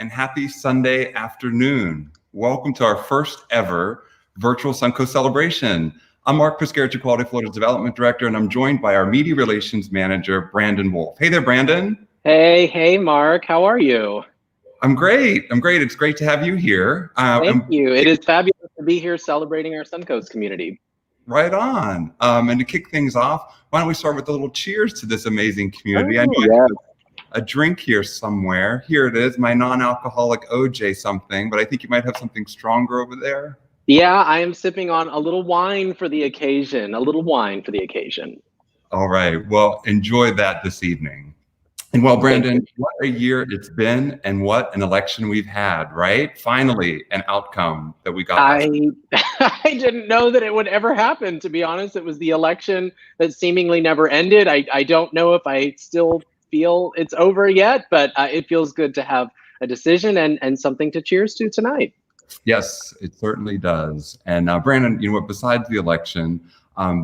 And happy Sunday afternoon. Welcome to our first ever Virtual Suncoast Celebration. I'm Mark Piscarich, Equality Florida's Development Director, and I'm joined by our Media Relations Manager, Brandon Wolf. Hey there, Brandon. Hey, Mark. How are you? I'm great. It's great to have you here. Thank you. It is fabulous to be here celebrating our Suncoast community. Right on. And to kick things off, why don't we start with a little cheers to this amazing community? I know I have a drink here somewhere. Here it is, my non-alcoholic OJ something, but I think you might have something stronger over there. Yeah, I am sipping on a little wine for the occasion. All right. Well, enjoy that this evening. And well, Brandon, what a year it's been and what an election we've had, right? Finally, an outcome that we got. I didn't know that it would ever happen, to be honest. It was the election that seemingly never ended. I don't know if I still feel it's over yet, but it feels good to have a decision and something to cheers to tonight. Yes, it certainly does. And Brandon, you know what, besides the election,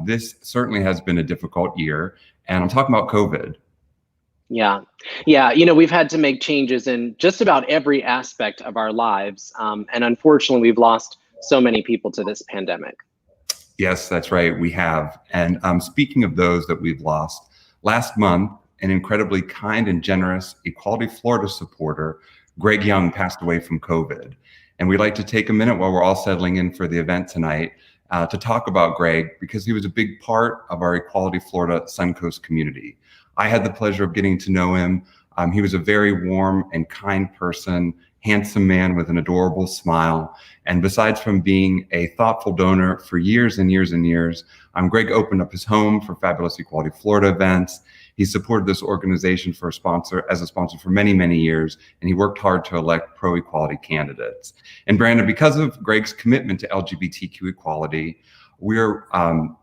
this certainly has been a difficult year. And I'm talking about COVID. Yeah. You know, we've had to make changes in just about every aspect of our lives. And unfortunately, we've lost so many people to this pandemic. Yes, that's right. We have. And speaking of those that we've lost, last month, an incredibly kind and generous Equality Florida supporter, Greg Young, passed away from COVID. And we'd like to take a minute while we're all settling in for the event tonight to talk about Greg, because he was a big part of our Equality Florida Suncoast community. I had the pleasure of getting to know him. He was a very warm and kind person, handsome man with an adorable smile. And besides from being a thoughtful donor for years and years and years, Greg opened up his home for fabulous Equality Florida events. He supported this organization as a sponsor for many, many years, and he worked hard to elect pro-equality candidates. And Brandon, because of Greg's commitment to LGBTQ equality, we're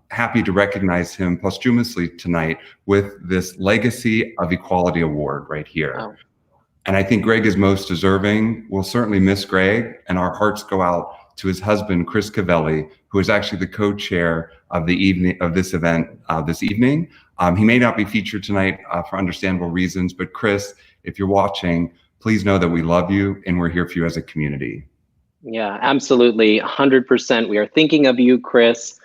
happy to recognize him posthumously tonight with this Legacy of Equality Award right here. Oh. And I think Greg is most deserving. We'll certainly miss Greg, and our hearts go out to his husband, Chris Cavelli, who is actually the co-chair of this event this evening. He may not be featured tonight for understandable reasons, but Chris, if you're watching, please know that we love you and we're here for you as a community. Yeah, absolutely. 100%. We are thinking of you, Chris.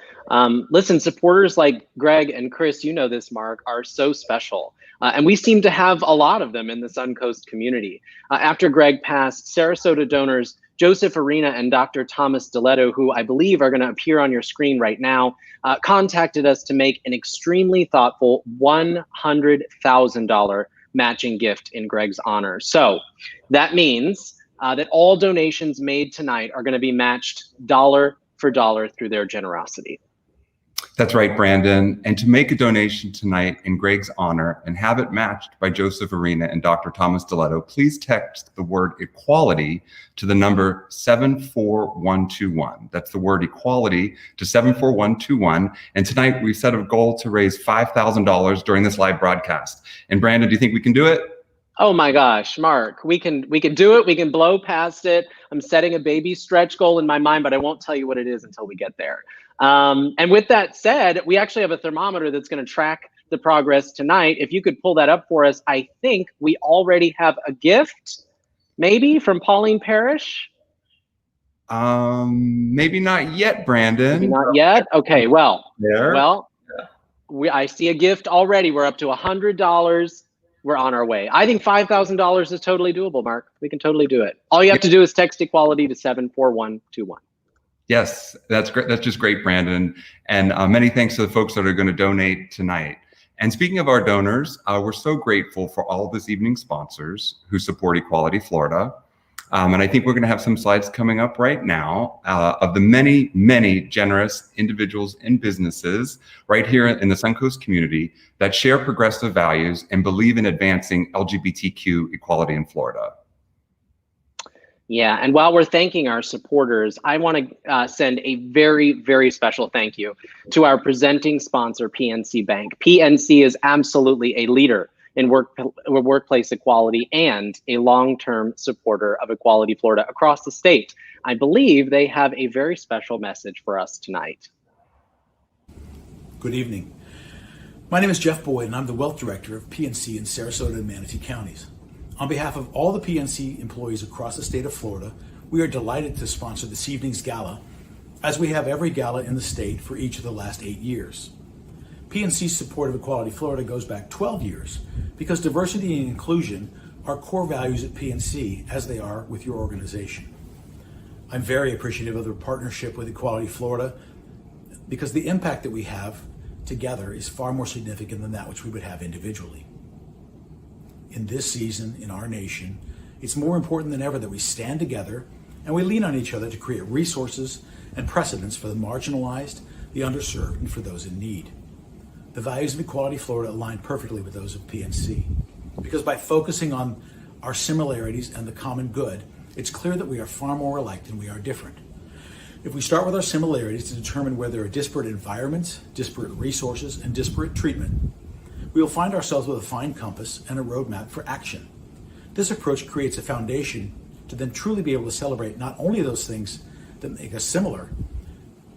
Listen, supporters like Greg and Chris, you know this, Mark, are so special. And we seem to have a lot of them in the Suncoast community. After Greg passed, Sarasota donors Joseph Arena and Dr. Thomas Diletto, who I believe are going to appear on your screen right now, contacted us to make an extremely thoughtful $100,000 matching gift in Greg's honor. So that means that all donations made tonight are going to be matched dollar for dollar through their generosity. That's right, Brandon. And to make a donation tonight in Greg's honor and have it matched by Joseph Arena and Dr. Thomas Diletto, please text the word equality to the number 74121. That's the word equality to 74121. And tonight we've set a goal to raise $5,000 during this live broadcast. And Brandon, do you think we can do it? Oh my gosh, Mark, we can do it. We can blow past it. I'm setting a baby stretch goal in my mind, but I won't tell you what it is until we get there. And with that said, we actually have a thermometer that's going to track the progress tonight. If you could pull that up for us, I think we already have a gift, maybe from Pauline Parrish. Maybe not yet, Brandon. Maybe not yet. Okay, well, there. I see a gift already. We're up to $100. We're on our way. I think $5,000 is totally doable, Mark. We can totally do it. All you have to do is text equality to 74121. Yes, that's great. That's just great, Brandon. And many thanks to the folks that are going to donate tonight. And speaking of our donors, we're so grateful for all of this evening's sponsors who support Equality Florida. And I think we're going to have some slides coming up right now of the many, many generous individuals and businesses right here in the Suncoast community that share progressive values and believe in advancing LGBTQ equality in Florida. Yeah, and while we're thanking our supporters, I want to send a very, very special thank you to our presenting sponsor, PNC Bank. PNC is absolutely a leader in workplace equality and a long-term supporter of Equality Florida across the state. I believe they have a very special message for us tonight. Good evening. My name is Jeff Boyd, and I'm the Wealth Director of PNC in Sarasota and Manatee counties. On behalf of all the PNC employees across the state of Florida, we are delighted to sponsor this evening's gala, as we have every gala in the state for each of the last 8 years. PNC's support of Equality Florida goes back 12 years because diversity and inclusion are core values at PNC, as they are with your organization. I'm very appreciative of the partnership with Equality Florida because the impact that we have together is far more significant than that which we would have individually. In this season, in our nation, it's more important than ever that we stand together and we lean on each other to create resources and precedents for the marginalized, the underserved, and for those in need. The values of Equality Florida align perfectly with those of PNC, because by focusing on our similarities and the common good, it's clear that we are far more alike than we are different. If we start with our similarities to determine where there are disparate environments, disparate resources, and disparate treatment, we will find ourselves with a fine compass and a roadmap for action. This approach creates a foundation to then truly be able to celebrate not only those things that make us similar,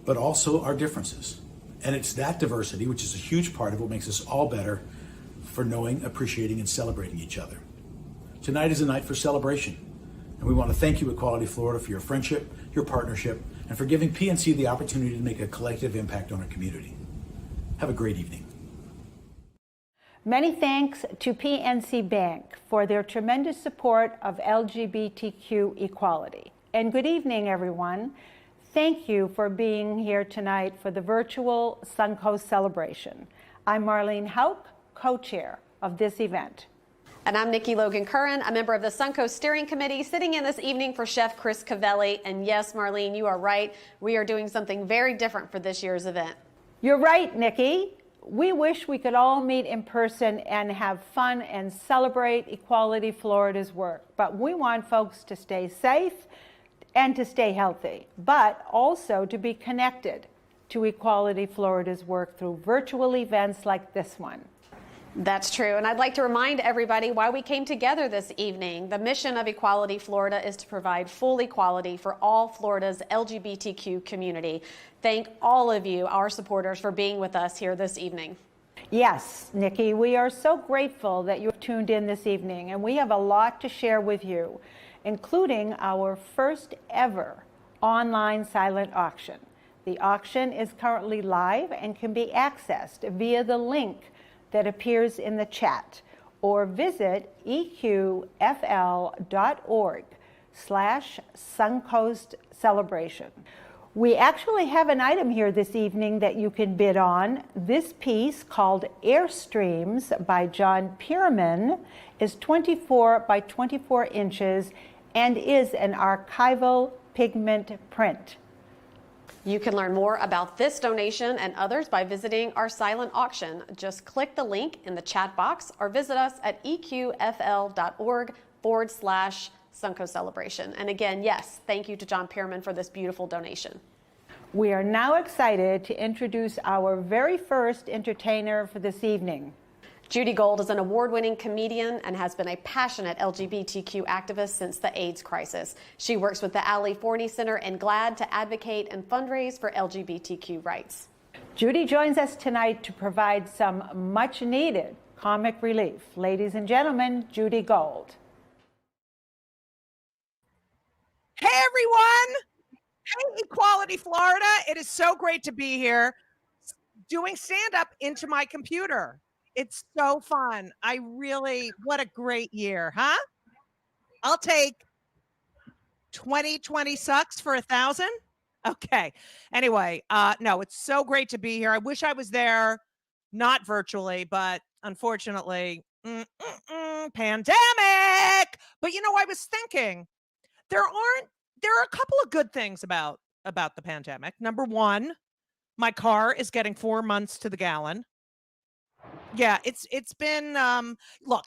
but also our differences. And it's that diversity, which is a huge part of what makes us all better for knowing, appreciating, and celebrating each other. Tonight is a night for celebration, and we want to thank you, Equality Florida, for your friendship, your partnership, and for giving PNC the opportunity to make a collective impact on our community. Have a great evening. Many thanks to PNC Bank for their tremendous support of LGBTQ equality. And good evening, everyone. Thank you for being here tonight for the Virtual Suncoast Celebration. I'm Marlene Hauk, co-chair of this event. And I'm Nikki Logan Curran, a member of the Suncoast Steering Committee, sitting in this evening for Chef Chris Cavelli. And yes, Marlene, you are right. We are doing something very different for this year's event. You're right, Nikki. We wish we could all meet in person and have fun and celebrate Equality Florida's work. But we want folks to stay safe and to stay healthy, but also to be connected to Equality Florida's work through virtual events like this one. That's true. And I'd like to remind everybody why we came together this evening. The mission of Equality Florida is to provide full equality for all Florida's LGBTQ community. Thank all of you, our supporters, for being with us here this evening. Yes, Nikki, we are so grateful that you have tuned in this evening, and we have a lot to share with you, including our first ever online silent auction. The auction is currently live and can be accessed via the link that appears in the chat, or visit eqfl.org/Suncoast Celebration. We actually have an item here this evening that you can bid on. This piece, called Airstreams by John Pierman, is 24 by 24 inches and is an archival pigment print. You can learn more about this donation and others by visiting our silent auction. Just click the link in the chat box or visit us at eqfl.org/Suncoast Celebration. And again, yes, thank you to John Pierman for this beautiful donation. We are now excited to introduce our very first entertainer for this evening. Judy Gold is an award-winning comedian and has been a passionate LGBTQ activist since the AIDS crisis. She works with the Ali Forney Center and GLAAD to advocate and fundraise for LGBTQ rights. Judy joins us tonight to provide some much-needed comic relief. Ladies and gentlemen, Judy Gold. Hey, everyone. Hey, Equality Florida. It is so great to be here doing stand-up into my computer. It's so fun. What a great year, huh? I'll take 2020 sucks for 1,000. Okay. Anyway, no, it's so great to be here. I wish I was there, not virtually, but unfortunately, pandemic. But I was thinking there are a couple of good things about the pandemic. Number one, my car is getting 4 months to the gallon. Yeah, it's been look,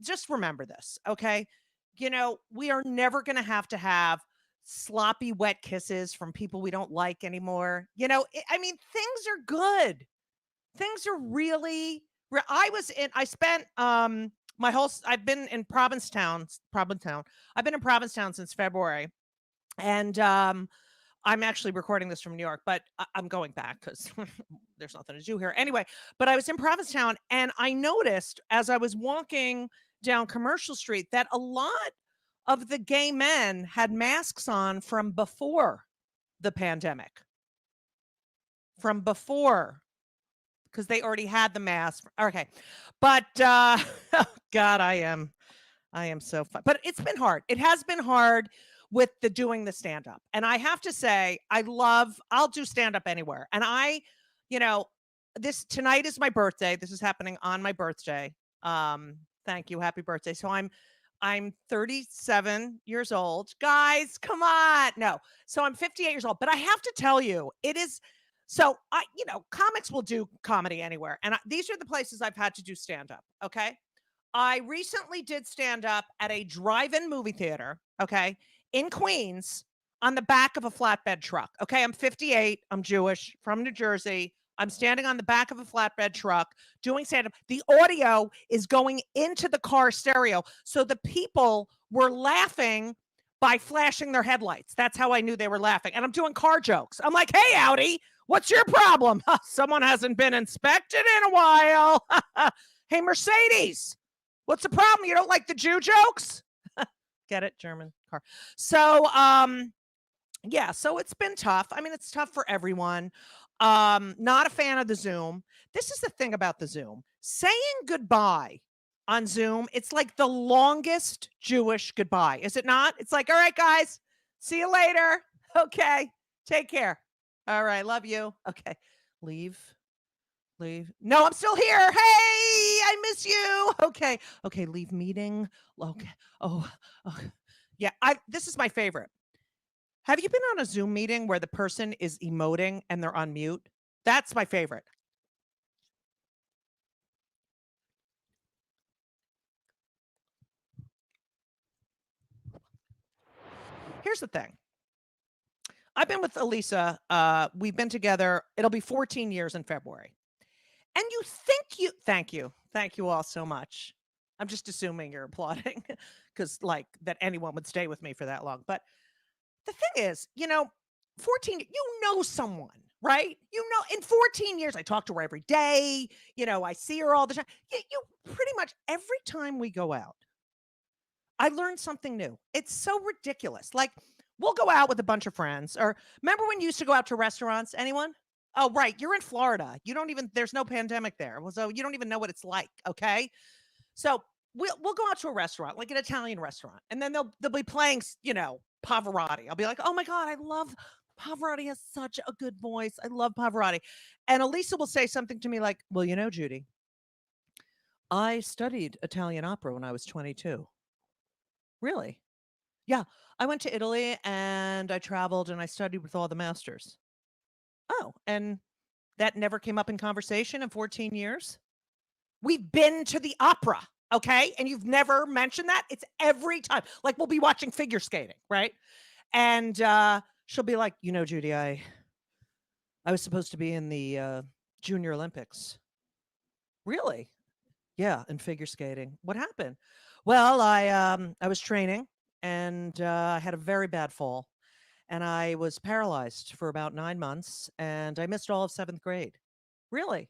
just remember this, okay? we are never going to have sloppy, wet kisses from people we don't like anymore. Things are good. Things are really, I spent, I've been in Provincetown. I've been in Provincetown since February. And, I'm actually recording this from New York, but I'm going back because there's nothing to do here. Anyway, but I was in Provincetown and I noticed as I was walking down Commercial Street that a lot of the gay men had masks on from before the pandemic. From before, because they already had the mask. Okay. But oh God, I am so fun. But it's been hard. It has been hard with doing the stand-up. And I have to say, I'll do stand-up anywhere. And tonight is my birthday. This is happening on my birthday. Thank you. Happy birthday. So I'm 37 years old. Guys, come on. No. So I'm 58 years old. But I have to tell you, it is so comics will do comedy anywhere. And these are the places I've had to do stand-up. Okay. I recently did stand-up at a drive-in movie theater. Okay. In Queens on the back of a flatbed truck. Okay. I'm 58. I'm Jewish from New Jersey. I'm standing on the back of a flatbed truck doing stand-up. The audio is going into the car stereo. So the people were laughing by flashing their headlights. That's how I knew they were laughing. And I'm doing car jokes. I'm like, hey, Audi, what's your problem? Someone hasn't been inspected in a while. Hey, Mercedes, what's the problem? You don't like the Jew jokes? Get it? German car. So, yeah, so it's been tough. It's tough for everyone. Not a fan of the Zoom. This is the thing about the Zoom. Saying goodbye on Zoom, it's like the longest Jewish goodbye. Is it not? It's like, all right, guys, see you later. Okay, take care. All right, love you. Okay, leave. No, I'm still here. Hey, I miss you. Okay, leave meeting. Okay. Oh. Yeah, this is my favorite. Have you been on a Zoom meeting where the person is emoting and they're on mute? That's my favorite. Here's the thing. I've been with Elisa. We've been together. It'll be 14 years in February. And thank you all so much. I'm just assuming you're applauding because that anyone would stay with me for that long. But the thing is, 14, someone, right? In 14 years, I talk to her every day. I see her all the time. You pretty much every time we go out, I learn something new. It's so ridiculous. We'll go out with a bunch of friends. Or remember when you used to go out to restaurants? Anyone? Oh, right. You're in Florida. There's no pandemic there. So you don't even know what it's like. Okay. So we'll go out to a restaurant, like an Italian restaurant. And then they'll be playing, Pavarotti. I'll be like, oh my God, I love Pavarotti. Has such a good voice. I love Pavarotti. And Elisa will say something to me like, well, Judy, I studied Italian opera when I was 22. Really? Yeah. I went to Italy and I traveled and I studied with all the masters. Oh, and that never came up in conversation in 14 years? We've been to the opera, okay? And you've never mentioned that? It's every time. We'll be watching figure skating, right? And she'll be like, Judy, I was supposed to be in the Junior Olympics. Really? Yeah, in figure skating. What happened? Well, I was training and I had a very bad fall. And I was paralyzed for about 9 months and I missed all of 7th grade. Really?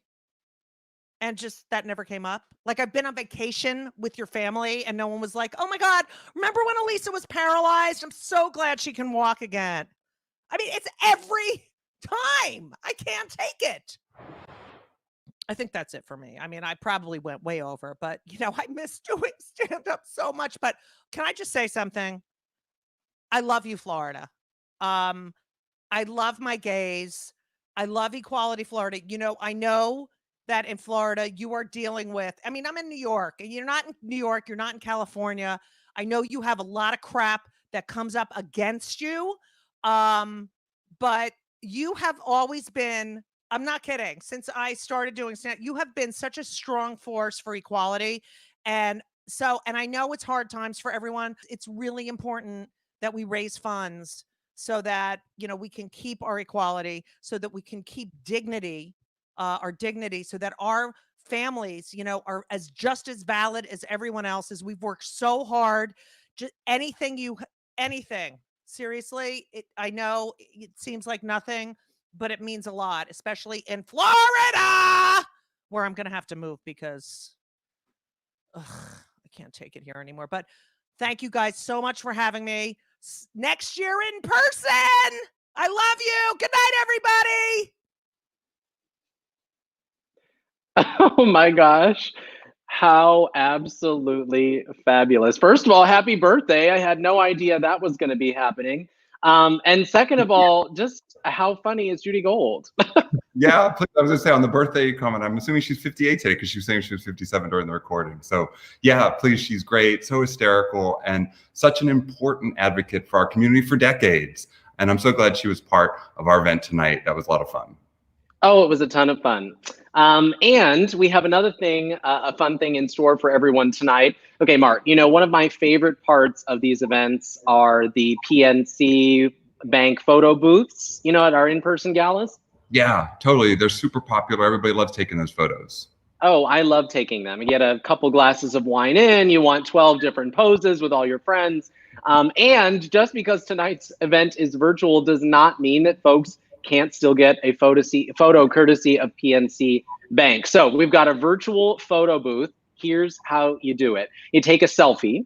And just that never came up. I've been on vacation with your family and no one was like, oh my God, remember when Elisa was paralyzed? I'm so glad she can walk again. It's every time. I can't take it. I think that's it for me. I probably went way over, but I miss doing stand-up so much. But can I just say something? I love you, Florida. I love my gays. I love Equality Florida. I know that in Florida you are dealing with, I'm in New York and you're not in New York. You're not in California. I know you have a lot of crap that comes up against you. But you have always been, I'm not kidding. Since I started doing stand, you have been such a strong force for equality. And So, and I know it's hard times for everyone. It's really important that we raise funds so that, we can keep our equality, so that we can keep dignity, our dignity, so that our families, are just as valid as everyone else's. We've worked so hard. Just anything, seriously, I know it seems like nothing, but it means a lot, especially in Florida, where I'm going to have to move because I can't take it here anymore. But thank you guys so much for having me. Next year in person. I love you. Good night, everybody. Oh my gosh. How absolutely fabulous. First of all, happy birthday. I had no idea that was going to be happening. And second of all, just how funny is Judy Gold? Yeah, please, I was gonna say on the birthday comment, I'm assuming she's 58 today because she was saying she was 57 during the recording. So yeah, please, she's great, so hysterical, and such an important advocate for our community for decades. And I'm so glad she was part of our event tonight. That was a lot of fun. Oh, it was a ton of fun. And we have another thing, a fun thing in store for everyone tonight. Okay, Mark, one of my favorite parts of these events are the PNC Bank photo booths, at our in-person galas. Yeah, totally. They're super popular. Everybody loves taking those photos. Oh, I love taking them. You get a couple glasses of wine in, you want 12 different poses with all your friends. And just because tonight's event is virtual does not mean that folks can't still get a photo courtesy of PNC Bank. So we've got a virtual photo booth. Here's how you do it. You take a selfie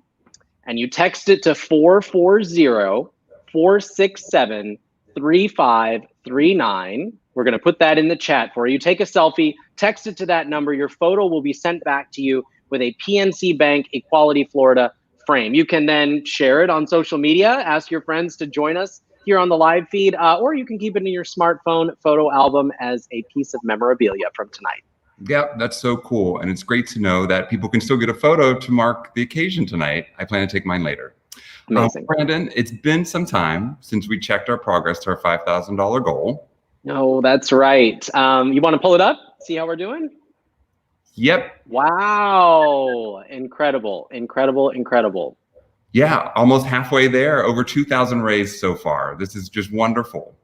and you text it to 440-467-3539. We're going to put that in the chat for you. Take a selfie, text it to that number. Your photo will be sent back to you with a PNC Bank Equality Florida frame. You can then share it on social media, ask your friends to join us here on the live feed, or you can keep it in your smartphone photo album as a piece of memorabilia from tonight. Yeah, that's so cool. And it's great to know that people can still get a photo to mark the occasion tonight. I plan to take mine later. Amazing. Brandon, it's been some time since we checked our progress to our $5,000 goal. No, that's right. You want to pull it up? See how we're doing? Yep. Wow. Incredible, incredible, incredible. Yeah, almost halfway there. Over 2,000 raised so far. This is just wonderful.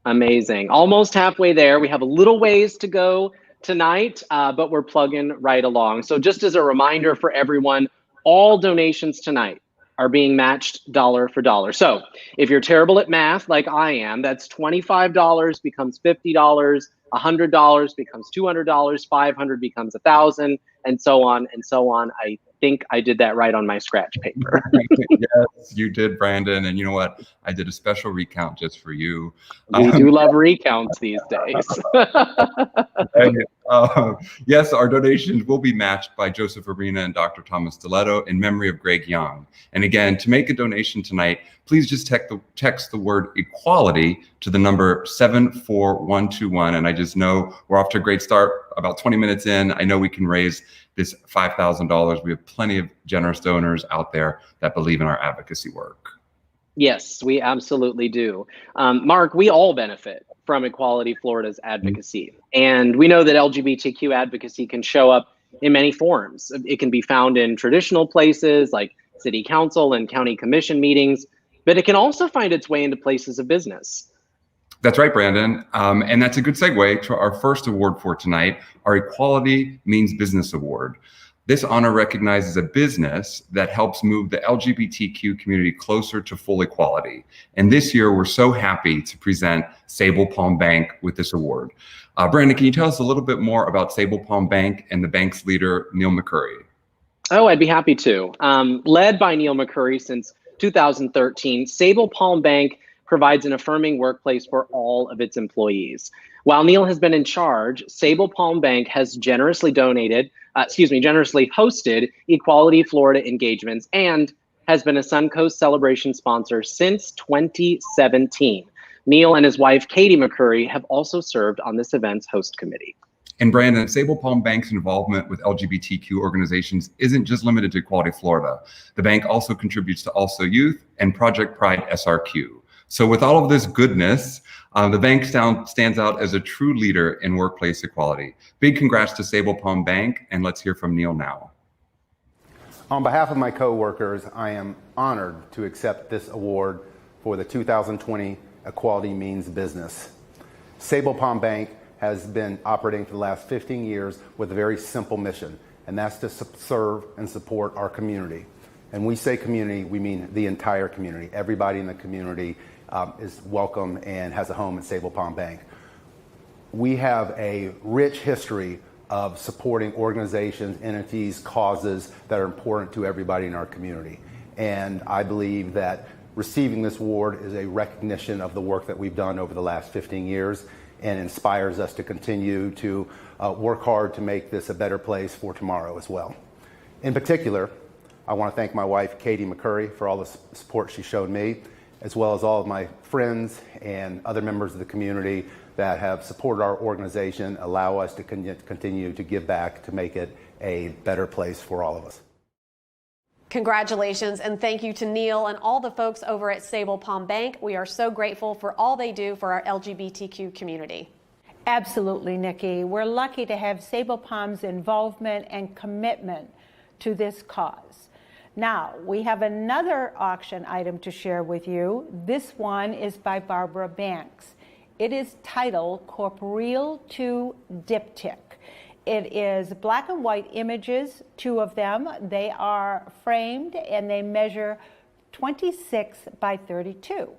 Amazing. Almost halfway there. We have a little ways to go tonight, but we're plugging right along. So just as a reminder for everyone, all donations tonight are being matched dollar for dollar. So if you're terrible at math like I am, that's $25 becomes $50, $100 becomes $200, $500 becomes $1,000, and so on and so on. I think I did that right on my scratch paper. Yes, you did, Brandon. And you know what? I did a special recount just for you. We do love recounts these days. Yes, our donations will be matched by Joseph Arena and Dr. Thomas Stiletto in memory of Greg Young. And again, to make a donation tonight, please just text the word equality to the number 74121. And I just know we're off to a great start. About 20 minutes in, I know we can raise this $5,000. We have plenty of generous donors out there that believe in our advocacy work. Yes, we absolutely do. Mark, we all benefit from Equality Florida's advocacy. And we know that LGBTQ advocacy can show up in many forms. It can be found in traditional places like city council and county commission meetings, but it can also find its way into places of business. That's right, Brandon. And that's a good segue to our first award for tonight, our Equality Means Business Award. This honor recognizes a business that helps move the LGBTQ community closer to full equality. And this year, we're so happy to present Sable Palm Bank with this award. Brandon, can you tell us a little bit more about Sable Palm Bank and the bank's leader, Neil McCurry? Oh, I'd be happy to. Led by Neil McCurry since 2013, Sable Palm Bank provides an affirming workplace for all of its employees. While Neil has been in charge, Sable Palm Bank has generously hosted Equality Florida engagements and has been a Suncoast Celebration sponsor since 2017. Neil and his wife, Katie McCurry, have also served on this event's host committee. And Brandon, Sable Palm Bank's involvement with LGBTQ organizations isn't just limited to Equality Florida. The bank also contributes to Also Youth and Project Pride SRQ. So with all of this goodness, the bank stands out as a true leader in workplace equality. Big congrats to Sable Palm Bank, and let's hear from Neil now. On behalf of my co-workers, I am honored to accept this award for the 2020 Equality Means Business. Sable Palm Bank has been operating for the last 15 years with a very simple mission, and that's to serve and support our community. And we say community, we mean the entire community. Everybody in the community is welcome and has a home at Sable Palm Bank. We have a rich history of supporting organizations, entities, causes that are important to everybody in our community. And I believe that receiving this award is a recognition of the work that we've done over the last 15 years and inspires us to continue to work hard to make this a better place for tomorrow as well. In particular, I want to thank my wife, Katie McCurry, for all the support she showed me, as well as all of my friends and other members of the community that have supported our organization, allow us to continue to give back to make it a better place for all of us. Congratulations, and thank you to Neil and all the folks over at Sable Palm Bank. We are so grateful for all they do for our LGBTQ community. Absolutely, Nikki. We're lucky to have Sable Palm's involvement and commitment to this cause. Now, we have another auction item to share with you. This one is by Barbara Banks. It is titled Corporeal to Diptych. It is black and white images, 2 of them. They are framed and they measure 26 by 32.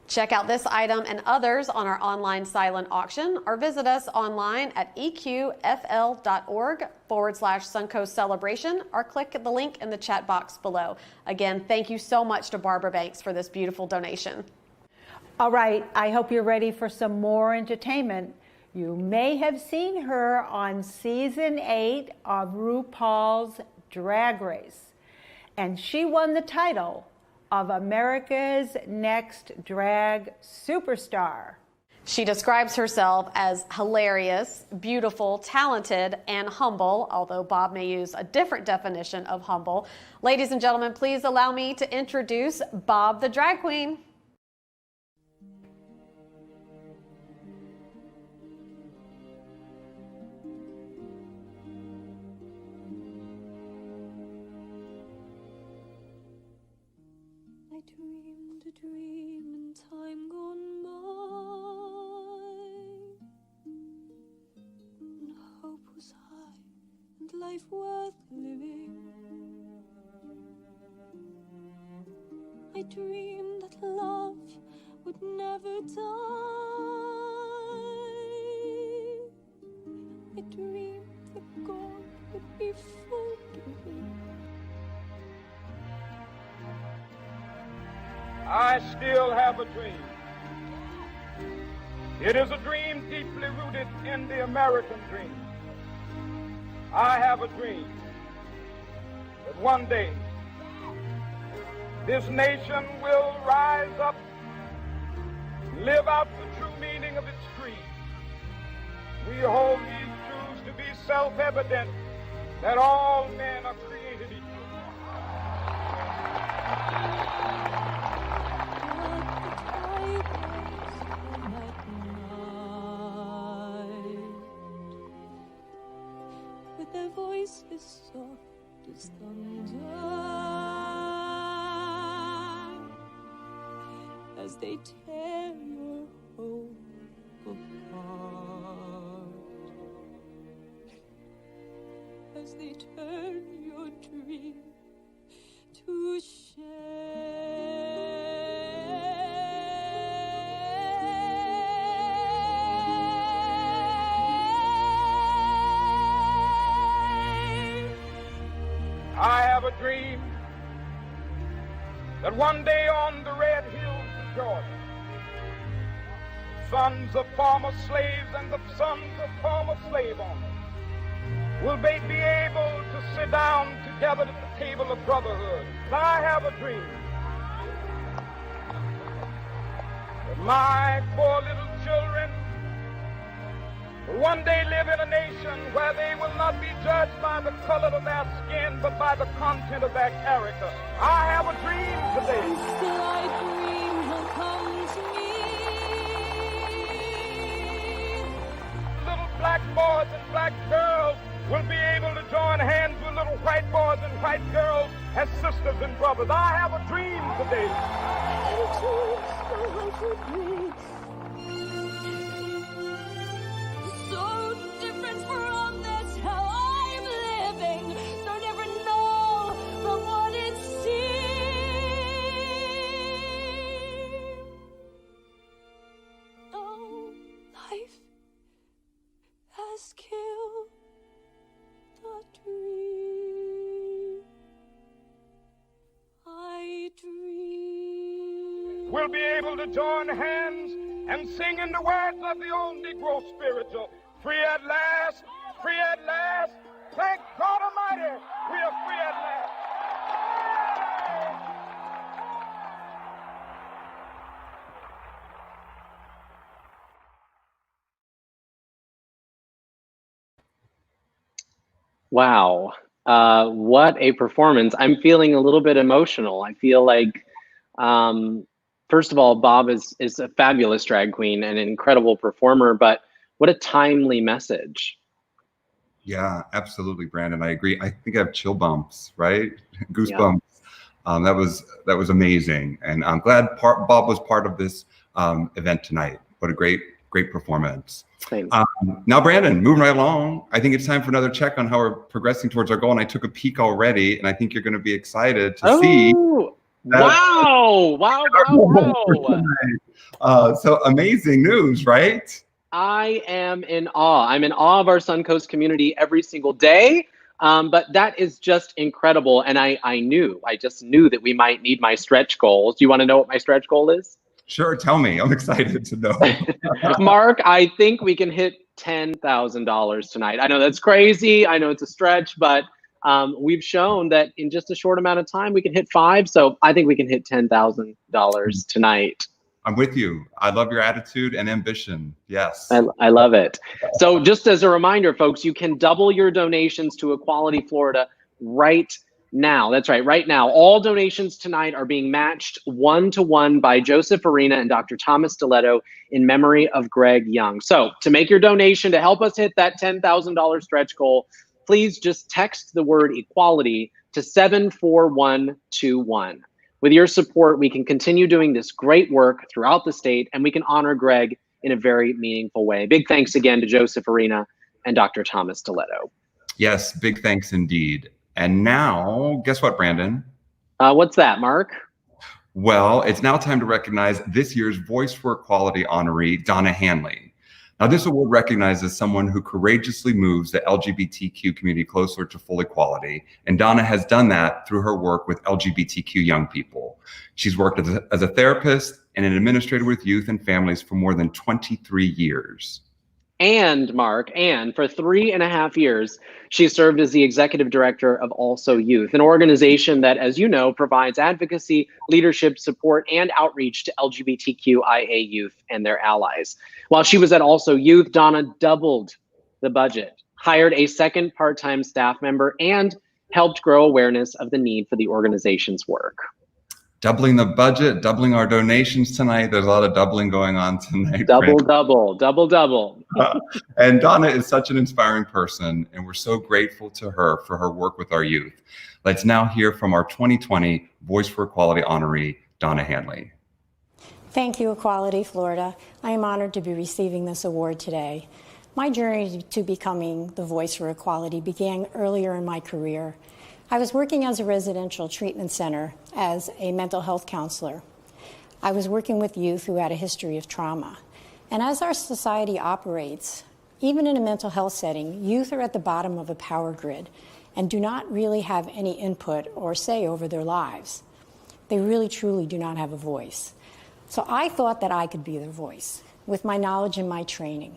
Check out this item and others on our online silent auction or visit us online at eqfl.org/Suncoast Celebration or click the link in the chat box below. Again, thank you so much to Barbara Banks for this beautiful donation. All right, I hope you're ready for some more entertainment. You may have seen her on season 8 of RuPaul's Drag Race, and she won the title of America's Next Drag Superstar. She describes herself as hilarious, beautiful, talented, and humble, although Bob may use a different definition of humble. Ladies and gentlemen, please allow me to introduce Bob the Drag Queen. I dreamed a dream in time gone by, and hope was high and life worth living. I dreamed that love would never die. I dreamed that God would be forgiving. I still have a dream. It is a dream deeply rooted in the American dream. I have a dream that one day this nation will rise up, live out the true meaning of its creed. We hold these truths to be self-evident, that all men are created equal. With their voices soft as thunder, as they tear your hope apart, as they turn your dream to shame. I have a dream that one day on the red hills of Georgia, sons of former slaves and the sons of former slave owners will be able to sit down together at the table of brotherhood. I have a dream that my poor little children will one day live in a nation where they will not be judged by the color of their skin, but by the content of their character. I have a dream today. Still I dream he'll come to me. Little black boys and black girls will be able to join hands with little white boys and white girls as sisters and brothers. I have a dream today. So different from this how I'm living. Don't ever know from what it seems. Oh, life has killed the dream. I dream. We'll be able to join hands and sing in the words of the old Negro spiritual. Free at last, free at last. Thank God Almighty, we are free at last. Wow. What a performance. I'm feeling a little bit emotional. I feel like, first of all, Bob is a fabulous drag queen and an incredible performer, but what a timely message. Yeah, absolutely, Brandon. I agree. I think I have chill bumps, right? Goosebumps. Yeah. That was amazing. And I'm glad Bob was part of this event tonight. What a great performance. Thanks. Now, Brandon, moving right along, I think it's time for another check on how we're progressing towards our goal. And I took a peek already, and I think you're going to be excited to see. Wow. So amazing news, right? I am in awe. I'm in awe of our Suncoast community every single day. But that is just incredible. And I just knew that we might need my stretch goals. Do you want to know what my stretch goal is? Sure, tell me. I'm excited to know. Mark, I think we can hit $10,000 tonight. I know that's crazy. I know it's a stretch, but we've shown that in just a short amount of time, we can hit 5. So I think we can hit $10,000 tonight. I'm with you. I love your attitude and ambition. Yes. I love it. So just as a reminder, folks, you can double your donations to Equality Florida right now. That's right. Right now, all donations tonight are being matched 1-to-1 by Joseph Arena and Dr. Thomas Stiletto in memory of Greg Young. So to make your donation to help us hit that $10,000 stretch goal, please just text the word equality to 74121. With your support, we can continue doing this great work throughout the state, and we can honor Greg in a very meaningful way. Big thanks again to Joseph Arena and Dr. Thomas Stiletto. Yes, big thanks indeed. And now, guess what, Brandon? What's that, Mark? Well, it's now time to recognize this year's Voice for Equality honoree, Donna Hanley. Now, this award recognizes someone who courageously moves the LGBTQ community closer to full equality. And Donna has done that through her work with LGBTQ young people. She's worked as a therapist and an administrator with youth and families for more than 23 years. And Mark, and for 3.5 years, she served as the executive director of Also Youth, an organization that, as you know, provides advocacy, leadership, support, and outreach to LGBTQIA youth and their allies. While she was at Also Youth, Donna doubled the budget, hired a second part-time staff member, and helped grow awareness of the need for the organization's work. Doubling the budget, doubling our donations tonight. There's a lot of doubling going on tonight. Double. And Donna is such an inspiring person, and we're so grateful to her for her work with our youth. Let's now hear from our 2020 Voice for Equality honoree, Donna Hanley. Thank you, Equality Florida. I am honored to be receiving this award today. My journey to becoming the Voice for Equality began earlier in my career. I was working as a residential treatment center as a mental health counselor. I was working with youth who had a history of trauma. And as our society operates, even in a mental health setting, youth are at the bottom of a power grid and do not really have any input or say over their lives. They really, truly do not have a voice. So I thought that I could be their voice with my knowledge and my training.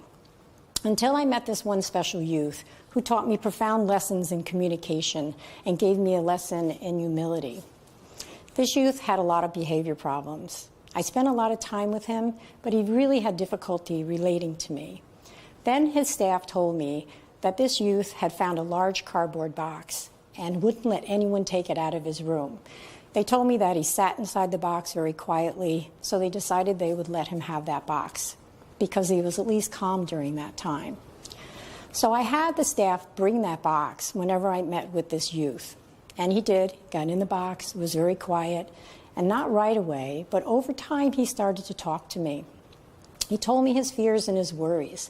Until I met this one special youth who taught me profound lessons in communication and gave me a lesson in humility. This youth had a lot of behavior problems. I spent a lot of time with him, but he really had difficulty relating to me. Then his staff told me that this youth had found a large cardboard box and wouldn't let anyone take it out of his room. They told me that he sat inside the box very quietly, so they decided they would let him have that box because he was at least calm during that time. So I had the staff bring that box whenever I met with this youth. And he did, got in the box, was very quiet, and not right away, but over time he started to talk to me. He told me his fears and his worries.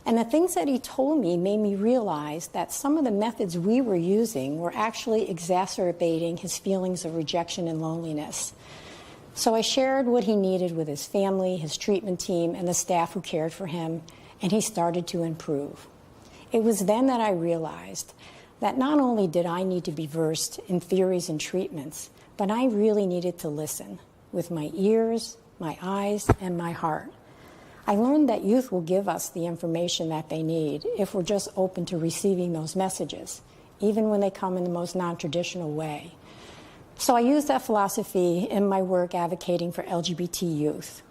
And the things that he told me made me realize that some of the methods we were using were actually exacerbating his feelings of rejection and loneliness. So I shared what he needed with his family, his treatment team, and the staff who cared for him, and he started to improve. It was then that I realized that not only did I need to be versed in theories and treatments, but I really needed to listen with my ears, my eyes, and my heart. I learned that youth will give us the information that they need if we're just open to receiving those messages, even when they come in the most non-traditional way. So I use that philosophy in my work advocating for LGBT youth.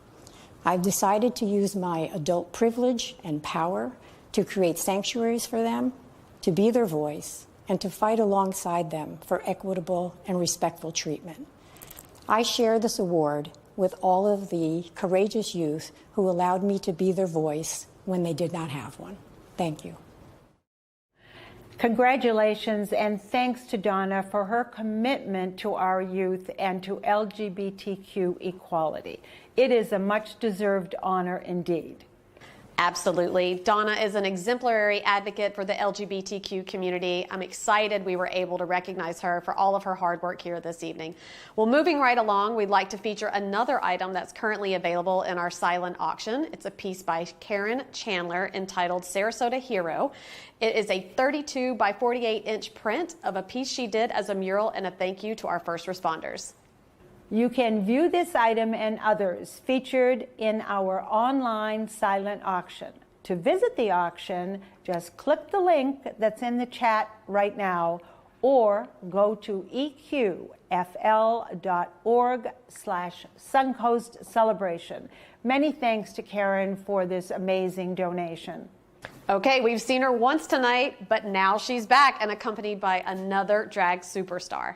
I've decided to use my adult privilege and power to create sanctuaries for them, to be their voice, and to fight alongside them for equitable and respectful treatment. I share this award with all of the courageous youth who allowed me to be their voice when they did not have one. Thank you. Congratulations and thanks to Donna for her commitment to our youth and to LGBTQ equality. It is a much-deserved honor indeed. Absolutely. Donna is an exemplary advocate for the LGBTQ community. I'm excited we were able to recognize her for all of her hard work here this evening. Well, moving right along, we'd like to feature another item that's currently available in our silent auction. It's a piece by Karen Chandler entitled Sarasota Hero. It is a 32 by 48 inch print of a piece she did as a mural and a thank you to our first responders. You can view this item and others featured in our online silent auction. To visit the auction, just click the link that's in the chat right now or go to eqfl.org/Suncoast Celebration. Many thanks to Karen for this amazing donation. Okay, we've seen her once tonight, but now she's back and accompanied by another drag superstar.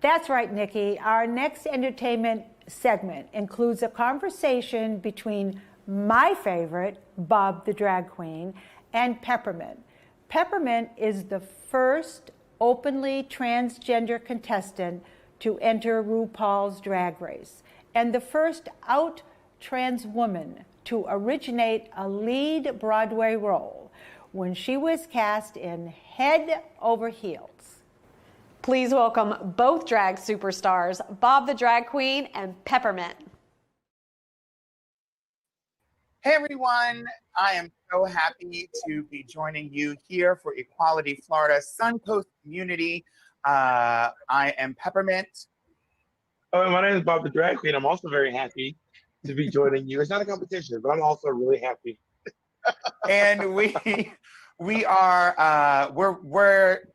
That's right, Nikki. Our next entertainment segment includes a conversation between my favorite, Bob the Drag Queen, and Peppermint. Peppermint is the first openly transgender contestant to enter RuPaul's Drag Race and the first out trans woman to originate a lead Broadway role when she was cast in Head Over Heels. Please welcome both drag superstars, Bob the Drag Queen and Peppermint. Hey everyone, I am so happy to be joining you here for Equality Florida Suncoast Community. I am Peppermint. Oh, my name is Bob the Drag Queen. I'm also very happy to be joining you. It's not a competition, but I'm also really happy. And we're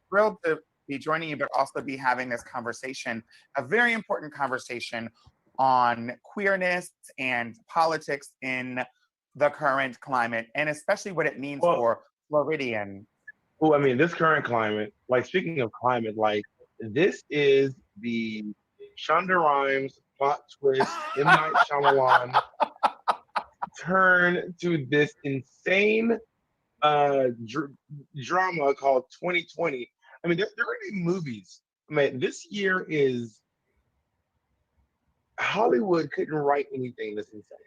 thrilled to be joining you, but also be having this conversation, a very important conversation on queerness and politics in the current climate, and especially what it means for Floridians. Well, I mean, this current climate, like speaking of climate, like this is the Shonda Rhimes plot twist, M. Night Shyamalan turn to this insane drama called 2020. I mean, there are going to be movies. I mean, this year is Hollywood couldn't write anything this insane.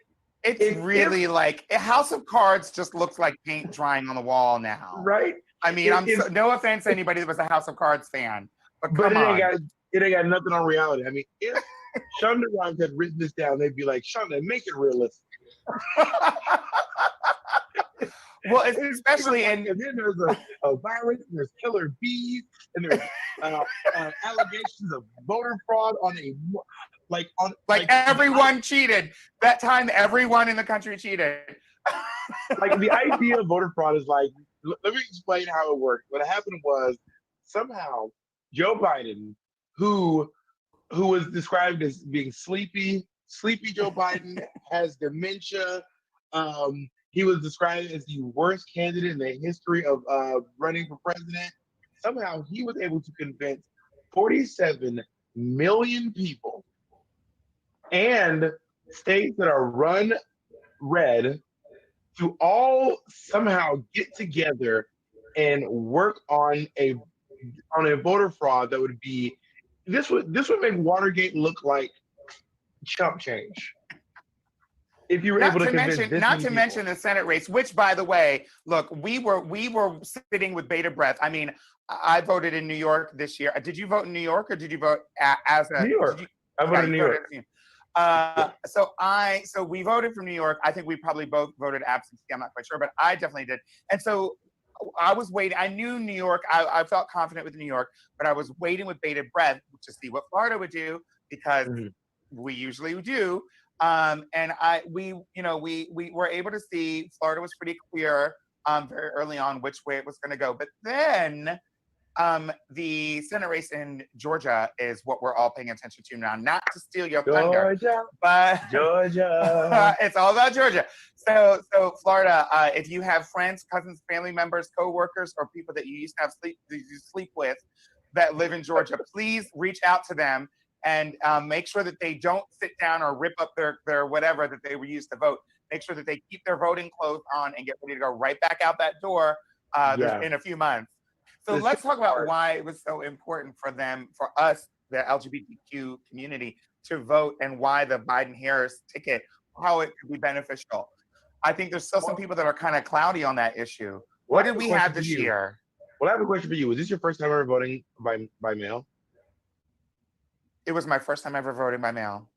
It's really like House of Cards just looks like paint drying on the wall now. Right? I mean, no offense to anybody that was a House of Cards fan, but come on. It ain't got nothing on reality. I mean, if Shonda Rhimes had written this down, they'd be like, Shonda, make it realistic. Well, especially and then there's a virus, and there's killer bees, and there's allegations of voter fraud on everyone cheated. That time, everyone in the country cheated. Like the idea of voter fraud is like, let me explain how it worked. What happened was somehow Joe Biden, who was described as being sleepy Joe Biden, has dementia. He was described as the worst candidate in the history of running for president. Somehow he was able to convince 47 million people and states that are run red to all somehow get together and work on a on a voter fraud that would be this would make Watergate look like chump change. If you were able to convince this not many to people. mention the Senate race, which, by the way, look, we were sitting with bated breath. I mean, I voted in New York this year. Did you vote in New York, or did you vote as a New York? I voted in New York. So we voted from New York. I think we probably both voted absentee. I'm not quite sure, but I definitely did. And so I was waiting. I knew New York. I felt confident with New York, but I was waiting with bated breath to see what Florida would do, because we usually do. And we were able to see Florida was pretty clear very early on which way it was going to go. But then the Senate race in Georgia is what we're all paying attention to now. Not to steal your thunder, but Georgia. It's all about Georgia. So Florida, if you have friends, cousins, family members, co-workers, or people that you used to sleep with that live in Georgia, please reach out to them and make sure that they don't sit down or rip up their whatever that they were used to vote. Make sure that they keep their voting clothes on and get ready to go right back out that door in a few months. So let's talk about why it was so important for us, the LGBTQ community, to vote, and why the Biden-Harris ticket, how it could be beneficial. I think there's still some people that are kind of cloudy on that issue. What did we have this year? Well, I have a question for you. Was this your first time ever voting by mail? It was my first time ever voting by mail.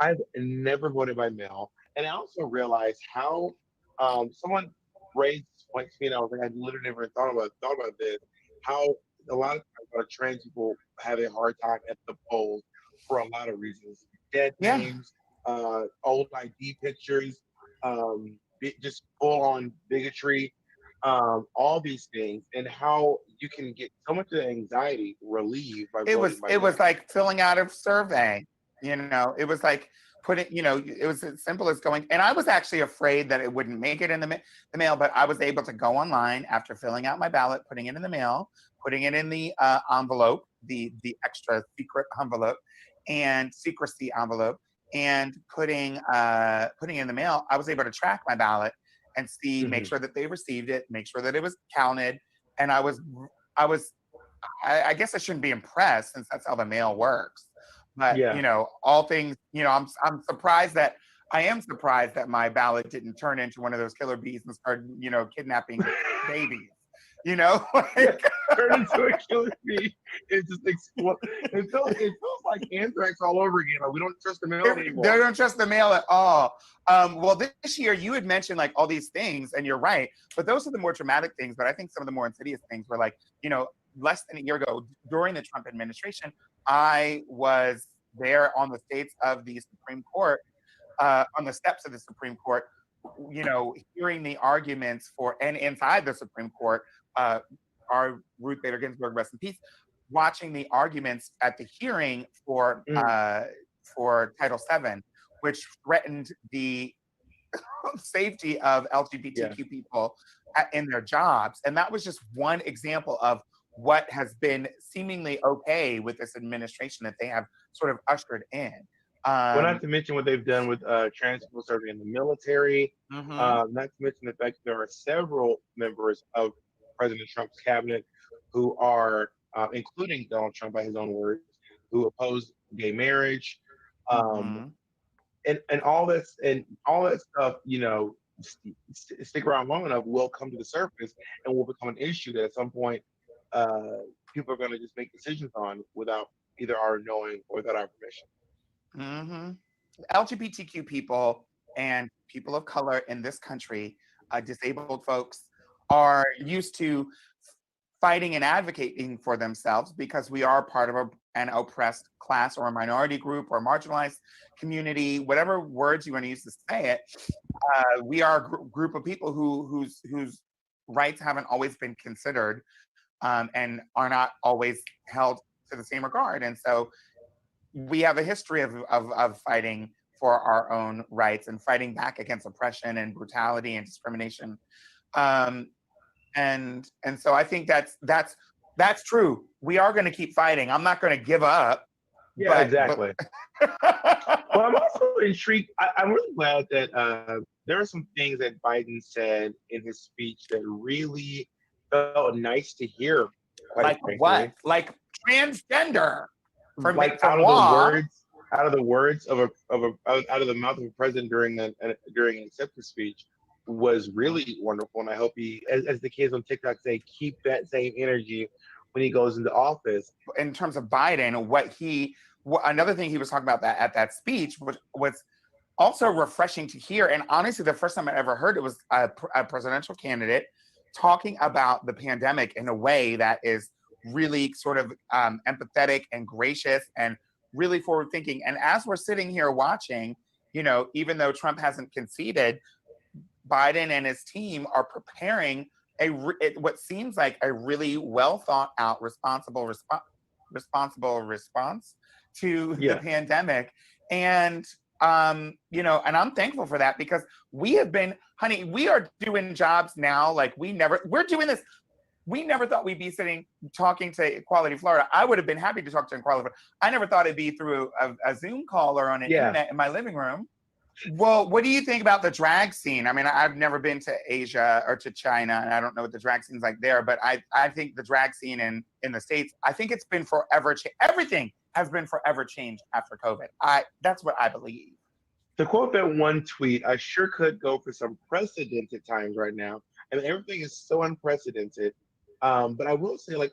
I've never voted by mail. And I also realized how someone raised this point to me, and I was like, I literally never thought about this, how a lot of times trans people have a hard time at the polls for a lot of reasons. Dead names, old ID pictures, just full-on bigotry, all these things, and how you can get so much of the anxiety relieved by voting by mail. It was like filling out a survey. It was like it was as simple as going, and I was actually afraid that it wouldn't make it in the mail, but I was able to go online after filling out my ballot, putting it in the mail, putting it in the envelope, the extra secret envelope, and secrecy envelope, and putting it in the mail. I was able to track my ballot and see, make sure that they received it, make sure that it was counted, and I guess I shouldn't be impressed, since that's how the mail works. But all things, I'm surprised that my ballot didn't turn into one of those killer bees and start, kidnapping babies. Turn into a killer bee. It just explodes. It feels like anthrax all over again. Like, we don't trust the mail anymore. They don't trust the mail at all. Well, this year you had mentioned like all these things, and you're right. But those are the more dramatic things. But I think some of the more insidious things were like, less than a year ago, during the Trump administration, I was there on the steps of the Supreme Court, hearing the arguments and inside the Supreme Court, our Ruth Bader Ginsburg, rest in peace, watching the arguments at the hearing for Title VII, which threatened the safety of LGBTQ people in their jobs. And that was just one example of what has been seemingly okay with this administration that they have sort of ushered in. Well, not to mention what they've done with trans people serving in the military. Not to mention the fact that there are several members of President Trump's cabinet who are, including Donald Trump by his own words, who oppose gay marriage, and all this and all that stuff. Stick around long enough, will come to the surface and will become an issue that at some point people are going to just make decisions on without either our knowing or without our permission. LGBTQ people and people of color in this country, disabled folks, are used to fighting and advocating for themselves because we are part of an oppressed class or a minority group or marginalized community, whatever words you want to use to say it. We are a group of people whose rights haven't always been considered and are not always held to the same regard. And so we have a history of fighting for our own rights and fighting back against oppression and brutality and discrimination. And so I think that's true. We are going to keep fighting. I'm not going to give up. Yeah, exactly. Well, I'm also intrigued. I'm really glad that there are some things that Biden said in his speech that really felt nice to hear Like what? Like transgender. For like for out moi, of the words of out of the mouth of a president during an acceptance speech was really wonderful. And I hope he, as the kids on TikTok say, keep that same energy when he goes into office. in terms of Biden, another thing he was talking about that at that speech was also refreshing to hear. And honestly, the first time I ever heard it was a presidential candidate talking about the pandemic in a way that is really sort of empathetic and gracious and really forward thinking. And as we're sitting here watching, you know, even though Trump hasn't conceded, Biden and his team are preparing what seems like a really well thought out, responsible response to the pandemic. And you know, and I'm thankful for that, because we are doing jobs now like we're doing this. We never thought we'd be talking to Equality Florida. I would have been happy to talk to Equality Florida. I never thought it'd be through a Zoom call or on an internet in my living room. Well, what do you think about the drag scene? I mean, I've never been to Asia or to China, and I don't know what the drag scene's like there, but I think the drag scene in the States, I think it's been forever everything has been forever changed after COVID. That's what I believe. To quote that one tweet, I sure could go for some precedented times right now. I mean, everything is so unprecedented. But I will say, like,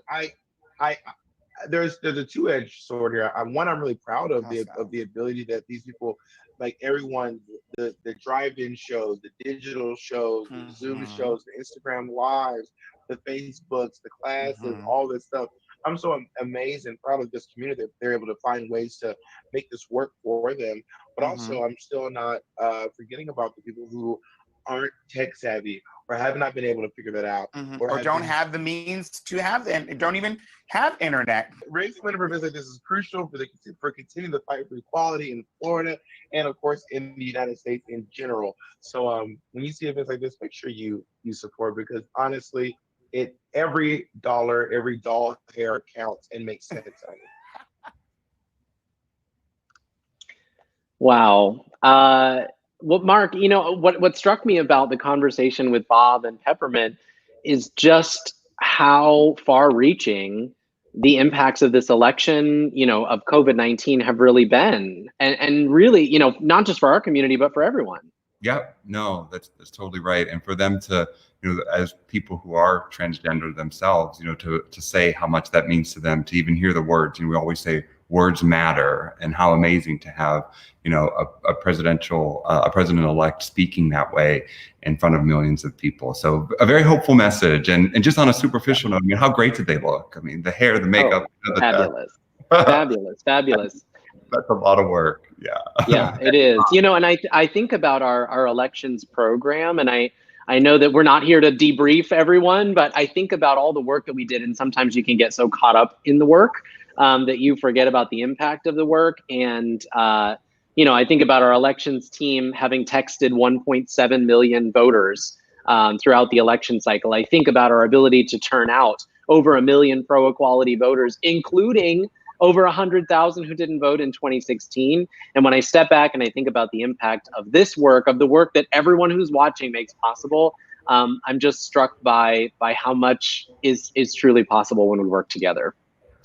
there's a two-edged sword here. One, I'm really proud of the ability that these people, like everyone, the drive-in shows, the digital shows, the Zoom shows, the Instagram lives, the Facebooks, the classes, all this stuff. I'm so amazed and proud of this community that they're able to find ways to make this work for them. But also, I'm still not forgetting about the people who aren't tech savvy or have not been able to figure that out, or don't have the means to have and don't even have internet. Raising money for events like this is crucial for continuing the fight for equality in Florida and, of course, in the United States in general. So when you see events like this, make sure you support, because honestly, every dollar, every doll hair counts and makes sense. Wow. Well, Mark, you know, what struck me about the conversation with Bob and Peppermint is just how far-reaching the impacts of this election, you know, of COVID-19 have really been. And really, you know, not just for our community, but for everyone. Yep. No, that's totally right. And for them to, you know, as people who are transgender themselves, you know, to say how much that means to them, to even hear the words, and we always say words matter, and how amazing to have, you know, a president-elect speaking that way in front of millions of people. So a very hopeful message. And just on a superficial note, I mean, how great did they look? I mean, the hair, the makeup. Fabulous. Fabulous. That's a lot of work. Yeah. Yeah, it is. You know, and I think about our elections program, and I know that we're not here to debrief everyone, but I think about all the work that we did, and sometimes you can get so caught up in the work that you forget about the impact of the work. And, you know, I think about our elections team having texted 1.7 million voters throughout the election cycle. I think about our ability to turn out over 1 million pro-equality voters, including over 100,000 who didn't vote in 2016. And when I step back and I think about the impact of this work, of the work that everyone who's watching makes possible, I'm just struck by how much is truly possible when we work together.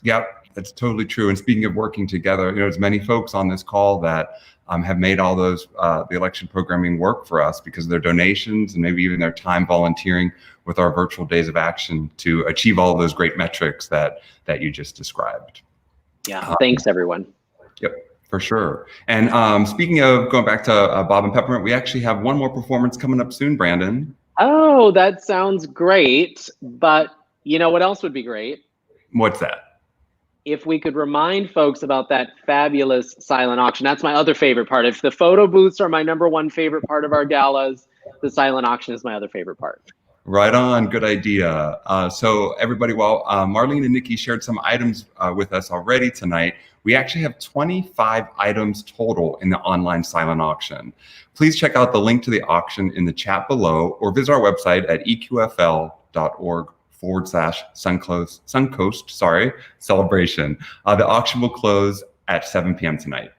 Yep, that's totally true. And speaking of working together, you know, there's many folks on this call that have made all those the election programming work for us because of their donations and maybe even their time volunteering with our virtual days of action to achieve all of those great metrics that you just described. Yeah, thanks everyone. Yep, for sure. And speaking of going back to Bob and Peppermint, we actually have one more performance coming up soon, Brandon. Oh, that sounds great. But you know what else would be great? What's that? If we could remind folks about that fabulous silent auction. That's my other favorite part. If the photo booths are my #1 favorite part of our galas, the silent auction is my other favorite part. Right on. Good idea. So everybody, while Marlene and Nikki shared some items with us already tonight, we actually have 25 items total in the online silent auction. Please check out the link to the auction in the chat below or visit our website at eqfl.org/Suncoast celebration. The auction will close at 7 p.m. tonight.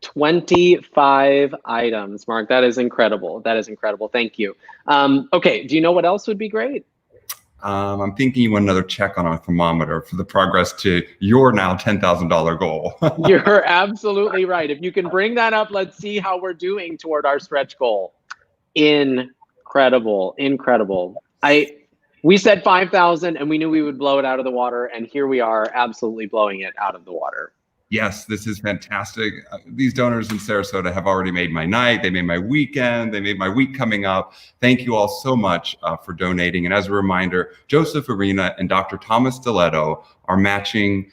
25 items, Mark. That is incredible. That is incredible. Thank you. Okay. Do you know what else would be great? I'm thinking you want another check on our thermometer for the progress to your now $10,000 goal. You're absolutely right. If you can bring that up, let's see how we're doing toward our stretch goal. Incredible, incredible. We said 5,000 and we knew we would blow it out of the water, and here we are absolutely blowing it out of the water. Yes, this is fantastic. These donors in Sarasota have already made my night. They made my weekend. They made my week coming up. Thank you all so much for donating. And as a reminder, Joseph Arena and Dr. Thomas Stiletto are matching,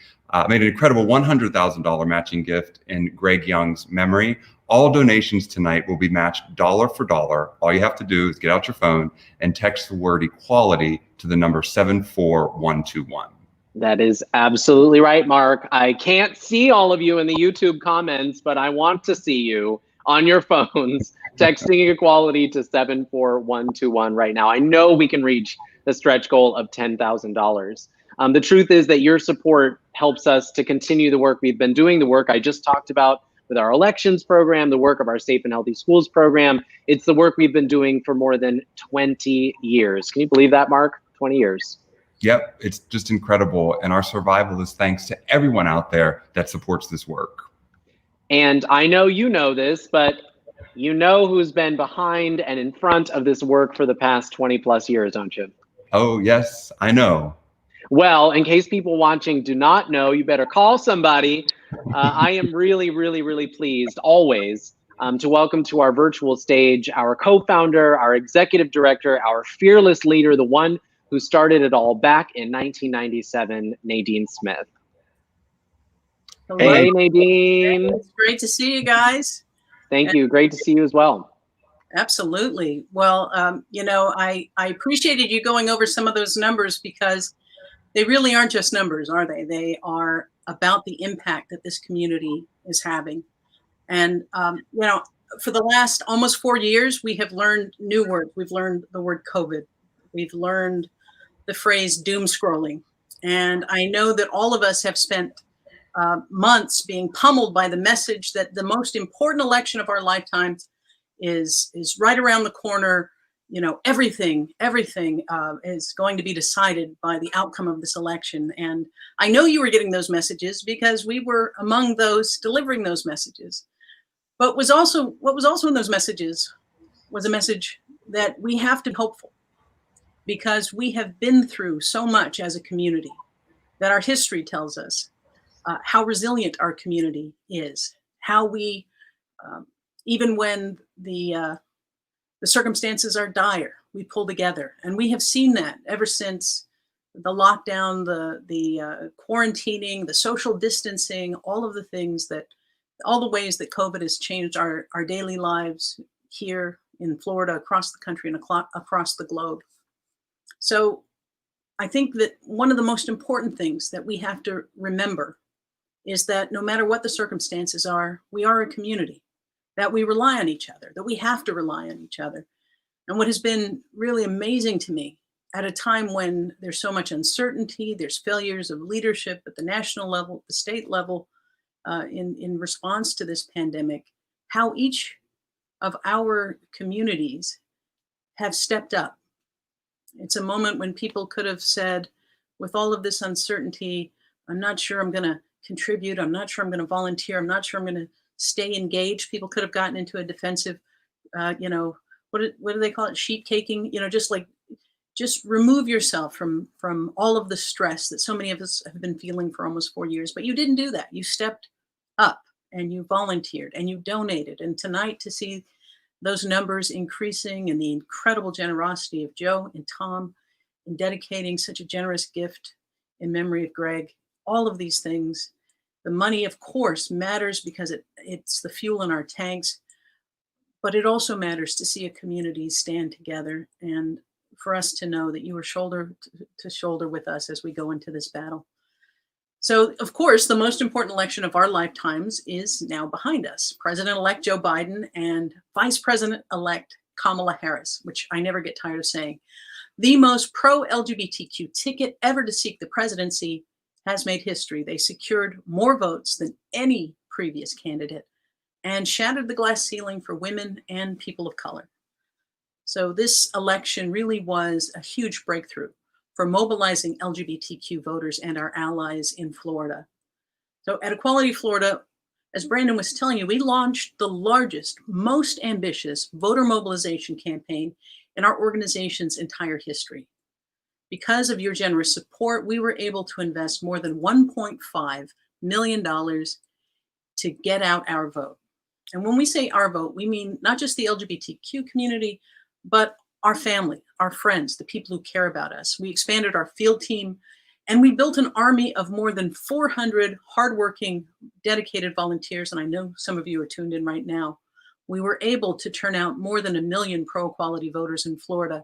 made an incredible $100,000 matching gift in Greg Young's memory. All donations tonight will be matched dollar for dollar. All you have to do is get out your phone and text the word equality to the number 74121. That is absolutely right, Mark. I can't see all of you in the YouTube comments, but I want to see you on your phones texting equality to 74121 right now. I know we can reach the stretch goal of $10,000. The truth is that your support helps us to continue the work we've been doing, the work I just talked about with our elections program, the work of our Safe and Healthy Schools program. It's the work we've been doing for more than 20 years. Can you believe that, Mark? 20 years. Yep, it's just incredible. And our survival is thanks to everyone out there that supports this work. And I know you know this, but you know who's been behind and in front of this work for the past 20 plus years, don't you? Oh, yes, I know. Well, in case people watching do not know, you better call somebody. I am really, really, really pleased always to welcome to our virtual stage our co-founder, our executive director, our fearless leader, the one who started it all back in 1997, Nadine Smith. Hello. Hey, Nadine. It's great to see you guys. Thank you. Great to see you as well. Absolutely. Well, I appreciated you going over some of those numbers because they really aren't just numbers, are they? They are about the impact that this community is having. And, for the last almost 4 years, we have learned new words. We've learned the word COVID. We've learned the phrase doom scrolling. And I know that all of us have spent months being pummeled by the message that the most important election of our lifetimes is right around the corner. Everything is going to be decided by the outcome of this election. And I know you were getting those messages because we were among those delivering those messages. But what was also in those messages was a message that we have to be hopeful, because we have been through so much as a community, that our history tells us how resilient our community is, how we, even when the circumstances are dire, we pull together. And we have seen that ever since the lockdown, the quarantining, the social distancing, all the ways that COVID has changed our daily lives here in Florida, across the country, and across the globe. So I think that one of the most important things that we have to remember is that no matter what the circumstances are, we are a community, that we rely on each other, that we have to rely on each other. And what has been really amazing to me at a time when there's so much uncertainty, there's failures of leadership at the national level, the state level, in response to this pandemic, how each of our communities have stepped up. It's a moment when people could have said, with all of this uncertainty, I'm not sure I'm going to contribute. I'm not sure I'm going to volunteer. I'm not sure I'm going to stay engaged. People could have gotten into a defensive, what do they call it? Sheet caking, just remove yourself from all of the stress that so many of us have been feeling for almost 4 years. But you didn't do that. You stepped up and you volunteered and you donated. And tonight, to see those numbers increasing and the incredible generosity of Joe and Tom in dedicating such a generous gift in memory of Greg, all of these things. The money, of course, matters because it's the fuel in our tanks, but it also matters to see a community stand together and for us to know that you are shoulder to shoulder with us as we go into this battle. So, of course, the most important election of our lifetimes is now behind us. President-elect Joe Biden and Vice President-elect Kamala Harris, which I never get tired of saying. The most pro-LGBTQ ticket ever to seek the presidency has made history. They secured more votes than any previous candidate and shattered the glass ceiling for women and people of color. So this election really was a huge breakthrough for mobilizing LGBTQ voters and our allies in Florida. So at Equality Florida, as Brandon was telling you, we launched the largest, most ambitious voter mobilization campaign in our organization's entire history. Because of your generous support, we were able to invest more than $1.5 million to get out our vote. And when we say our vote, we mean not just the LGBTQ community, but our family, our friends, the people who care about us. We expanded our field team, and we built an army of more than 400 hardworking, dedicated volunteers. And I know some of you are tuned in right now. We were able to turn out more than 1 million pro-equality voters in Florida.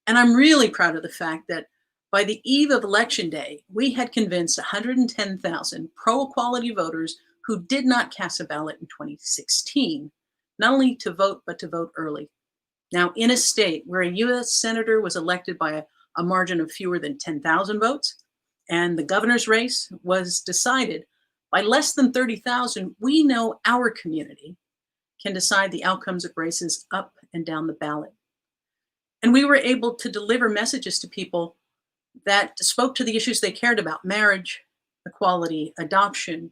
And I'm really proud of the fact that by the eve of Election Day, we had convinced 110,000 pro-equality voters who did not cast a ballot in 2016, not only to vote, but to vote early. Now, in a state where a U.S. senator was elected by a margin of fewer than 10,000 votes, and the governor's race was decided by less than 30,000, we know our community can decide the outcomes of races up and down the ballot. And we were able to deliver messages to people that spoke to the issues they cared about: marriage, equality, adoption.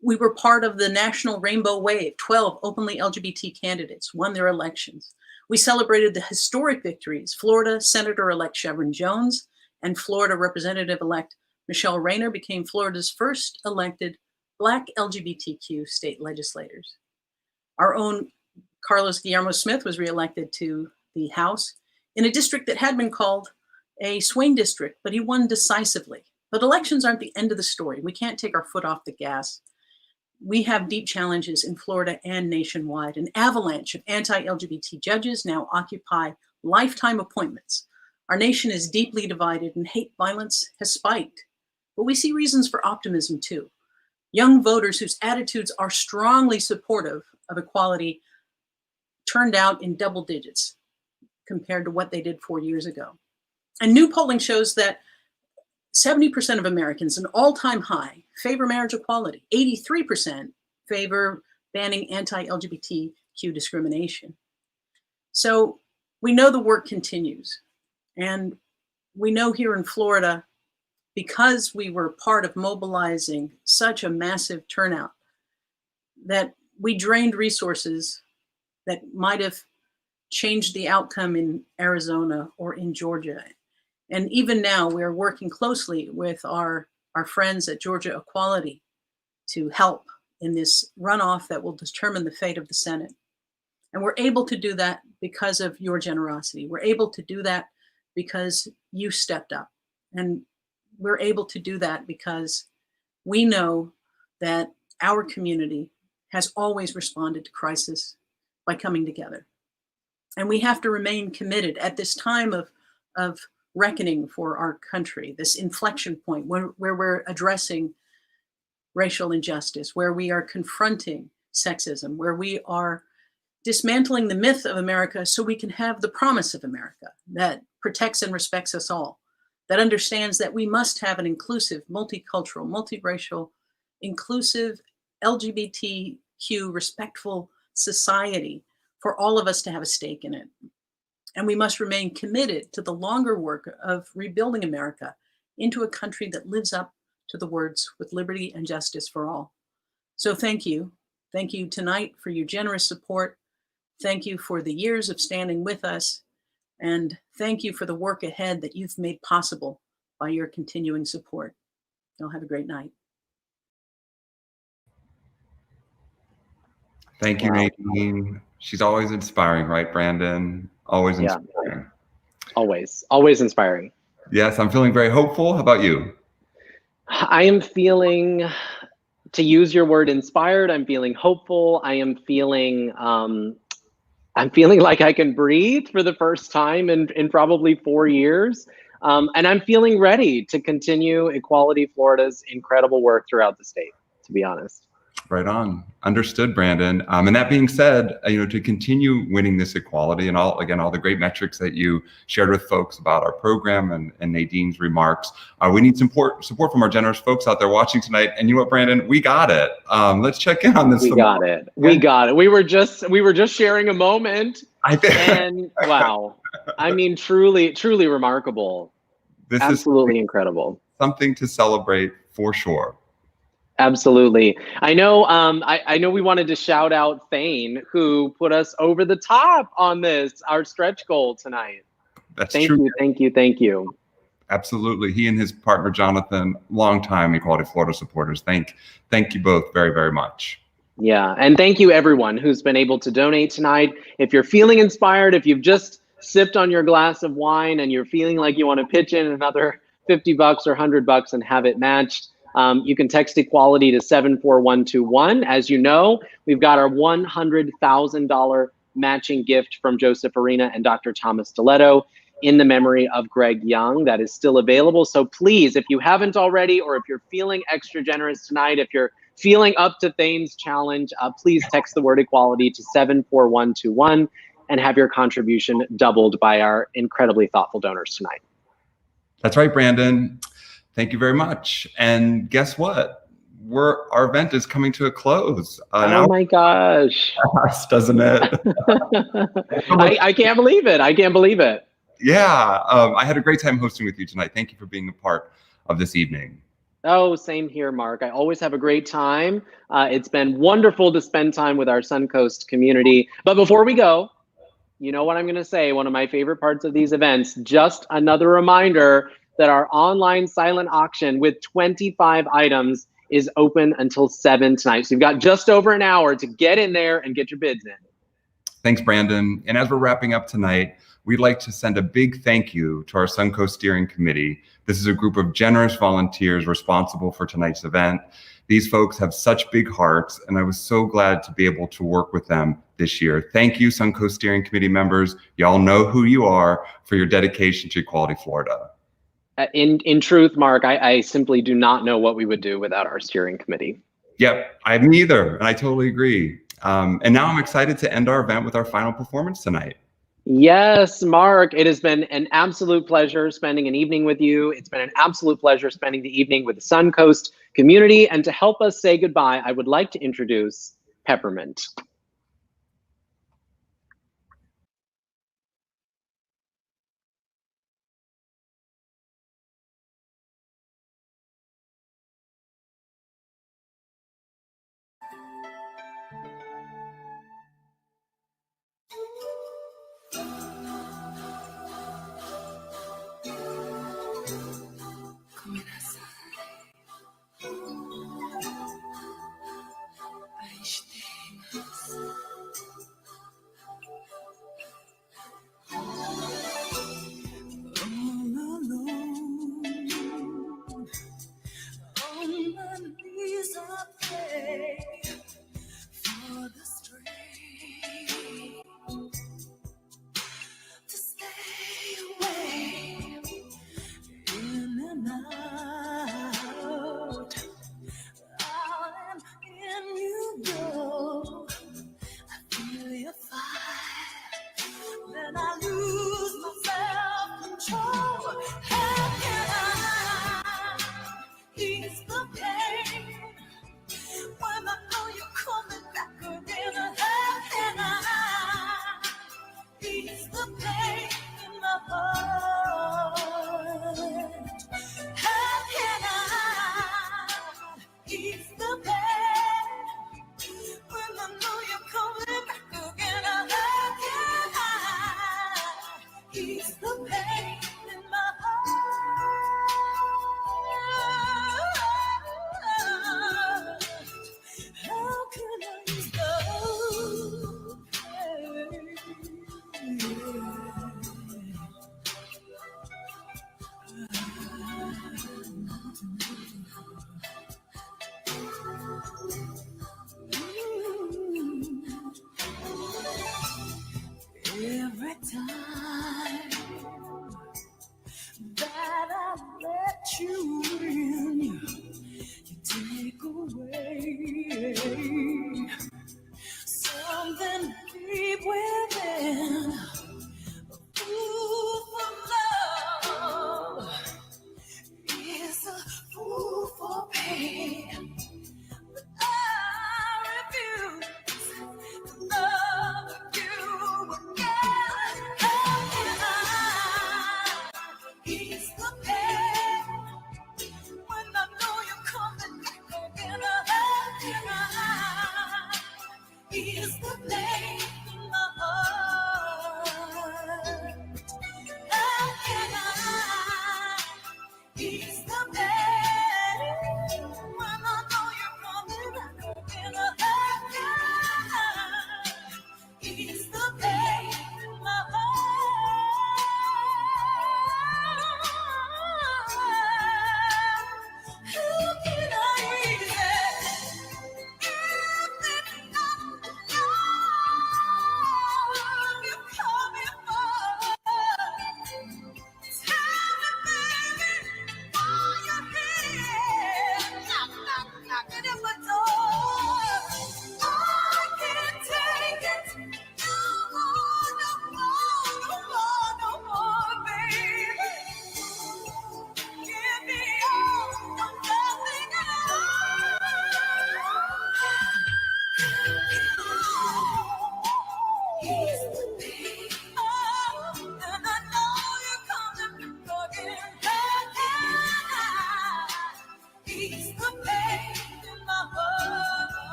We were part of the national rainbow wave. 12 openly LGBT candidates won their elections. We celebrated the historic victories: Florida Senator-elect Chevron Jones and Florida Representative-elect Michelle Rayner became Florida's first elected Black LGBTQ state legislators. Our own Carlos Guillermo Smith was reelected to the House in a district that had been called a swing district, but he won decisively. But elections aren't the end of the story. We can't take our foot off the gas. We have deep challenges in Florida and nationwide. An avalanche of anti-LGBT judges now occupy lifetime appointments. Our nation is deeply divided and hate violence has spiked. But we see reasons for optimism too. Young voters whose attitudes are strongly supportive of equality turned out in double digits compared to what they did 4 years ago. And new polling shows that 70% of Americans, an all-time high, favor marriage equality. 83% favor banning anti-LGBTQ discrimination. So we know the work continues. And we know here in Florida, because we were part of mobilizing such a massive turnout, that we drained resources that might have changed the outcome in Arizona or in Georgia. And even now, we're working closely with our friends at Georgia Equality to help in this runoff that will determine the fate of the Senate. And we're able to do that because of your generosity. We're able to do that because you stepped up. And we're able to do that because we know that our community has always responded to crisis by coming together. And we have to remain committed at this time of reckoning for our country, this inflection point where we're addressing racial injustice, where we are confronting sexism, where we are dismantling the myth of America so we can have the promise of America that protects and respects us all, that understands that we must have an inclusive, multicultural, multiracial, inclusive, LGBTQ respectful society for all of us to have a stake in it. And we must remain committed to the longer work of rebuilding America into a country that lives up to the words "with liberty and justice for all." So thank you. Thank you tonight for your generous support. Thank you for the years of standing with us. And thank you for the work ahead that you've made possible by your continuing support. Y'all have a great night. Thank you, Nadine. She's always inspiring, right, Brandon? Always inspiring. Always inspiring. Yes, I'm feeling very hopeful. How about you? I am feeling, to use your word, inspired. I'm feeling hopeful. I am feeling, I'm feeling like I can breathe for the first time in probably 4 years. And I'm feeling ready to continue Equality Florida's incredible work throughout the state, to be honest. Right on. Understood, Brandon. And that being said, to continue winning this equality and all the great metrics that you shared with folks about our program and Nadine's remarks, we need support from our generous folks out there watching tonight. And you know what, Brandon, we got it. Let's check in on this. We got it. We got it. We were just sharing a moment. And wow, I mean, truly remarkable. This Absolutely is incredible. something to celebrate for sure. Absolutely. I know. I know we wanted to shout out Thane, who put us over the top on this, our stretch goal tonight. That's Thank true. you. Thank you. Thank you. Absolutely. He and his partner, Jonathan, longtime Equality Florida supporters. Thank you both very, very much. Yeah. And thank you everyone who's been able to donate tonight. If you're feeling inspired, if you've just sipped on your glass of wine and you're feeling like you want to pitch in another $50 or $100 and have it matched, you can text equality to 74121. As you know, we've got our $100,000 matching gift from Joseph Arena and Dr. Thomas Stiletto in the memory of Greg Young that is still available. So please, if you haven't already, or if you're feeling extra generous tonight, if you're feeling up to Thane's challenge, please text the word equality to 74121 and have your contribution doubled by our incredibly thoughtful donors tonight. That's right, Brandon. Thank you very much. And guess what? Our event is coming to a close. Oh my gosh. Doesn't it? I can't believe it. I can't believe it. Yeah. I had a great time hosting with you tonight. Thank you for being a part of this evening. Oh, same here, Mark. I always have a great time. It's been wonderful to spend time with our Suncoast community. But before we go, you know what I'm going to say, one of my favorite parts of these events, just another reminder that our online silent auction with 25 items is open until 7 tonight. So you've got just over an hour to get in there and get your bids in. Thanks, Brandon. And as we're wrapping up tonight, we'd like to send a big thank you to our Suncoast Steering Committee. This is a group of generous volunteers responsible for tonight's event. These folks have such big hearts, and I was so glad to be able to work with them this year. Thank you, Suncoast Steering Committee members. Y'all know who you are for your dedication to Equality Florida. In truth, Mark, I simply do not know what we would do without our steering committee. Yep, I haven't either, and I totally agree. And now I'm excited to end our event with our final performance tonight. Yes, Mark, it has been an absolute pleasure spending an evening with you. It's been an absolute pleasure spending the evening with the Suncoast community. And to help us say goodbye, I would like to introduce Peppermint.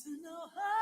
to know her.